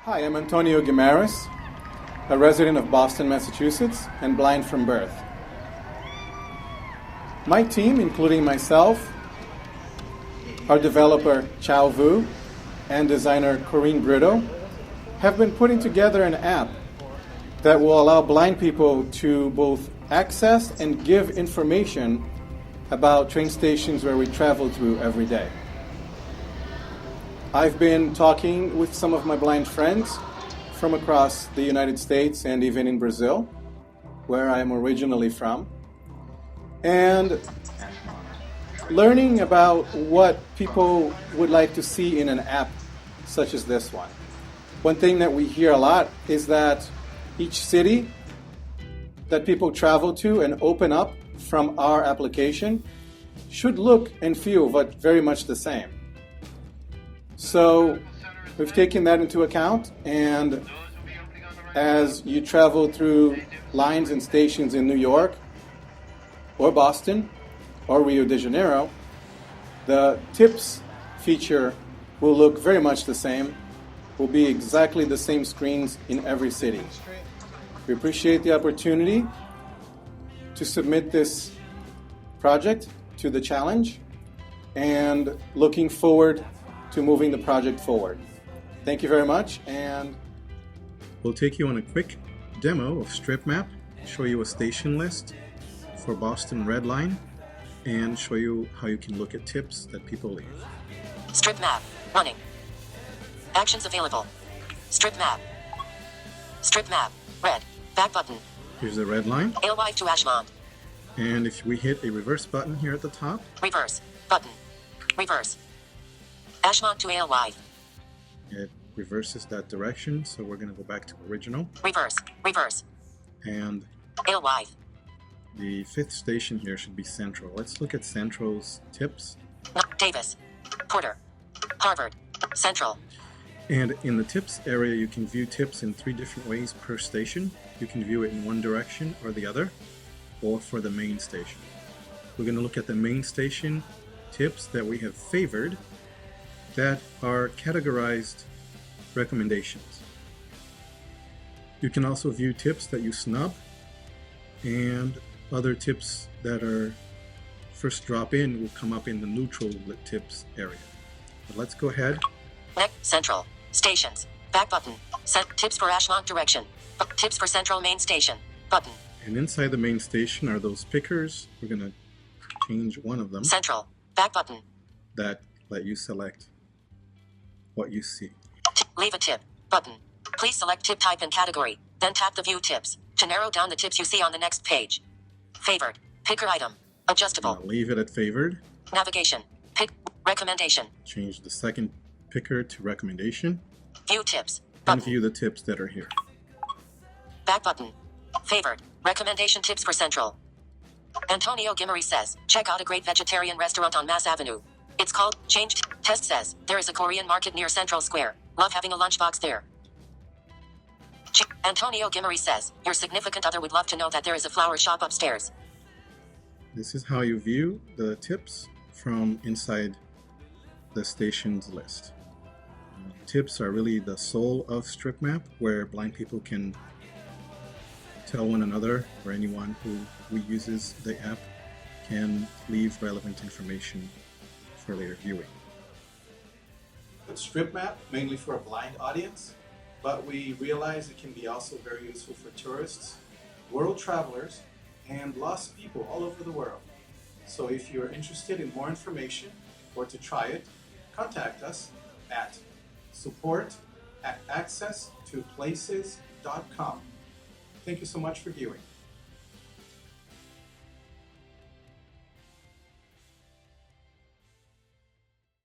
Hi, I'm Antonio Guimares, a resident of Boston, Massachusetts, and blind from birth. My team, including myself, our developer Chao Vu, and designer Corinne Brito, have been putting together an app that will allow blind people to both access and give information about train stations where we travel through every day. I've been talking with some of my blind friends from across the United States and even in Brazil, where I'm originally from, and learning about what people would like to see in an app such as this one. One thing that we hear a lot is that each city that people travel to and open up from our application should look and feel very much the same. So we've taken that into account, and as you travel through lines and stations in New York or Boston or Rio de Janeiro, the tips feature will look very much the same, will be exactly the same screens in every city. We appreciate the opportunity to submit this project to the challenge and looking forward to moving the project forward. Thank you very much, and we'll take you on a quick demo of StripMAP, show you a station list for Boston Red Line, and show you how you can look at tips that people leave. StripMAP, running. Actions available. StripMAP. StripMAP, red, back button. Here's the red line. Alewife to Ashmont. And if we hit a reverse button here at the top. Reverse, button. Reverse. Ashmont to Alewife. It reverses that direction, so we're going to go back to original. Reverse, reverse. And Alewife. The fifth station here should be Central. Let's look at Central's tips. Davis, Porter, Harvard, Central. And in the tips area, you can view tips in 3 different ways per station. You can view it in one direction or the other, or for the main station. We're going to look at the main station tips that we have favored that are categorized recommendations. You can also view tips that you snub and other tips that are first drop in will come up in the neutral tips area. But let's go ahead. Central stations, back button. Tips for Ashmont direction. Tips for Central main station, button. And inside the main station are those pickers. We're going to change one of them. Central, back button. That let you select what you see. Leave a tip, button. Please select tip type and category, then tap the view tips to narrow down the tips you see on the next page. Favored, picker item, adjustable. Leave it at favored. Navigation, pick, recommendation. Change the second picker to recommendation. View tips, button. And view the tips that are here. Back button. Favored, recommendation tips for Central. Antonio Guimares says, check out a great vegetarian restaurant on Mass Avenue. It's called Changed. Test says, there is a Korean market near Central Square. Love having a lunchbox there. Antonio Guimares says, your significant other would love to know that there is a flower shop upstairs. This is how you view the tips from inside the station's list. Tips are really the soul of StripMAP, where blind people can tell one another, or anyone who uses the app can leave relevant information for later viewing. It's StripMAP mainly for a blind audience, but we realize it can be also very useful for tourists, world travelers, and lost people all over the world. So if you're interested in more information or to try it, contact us at support@accesstoplaces.com. Thank you so much for viewing.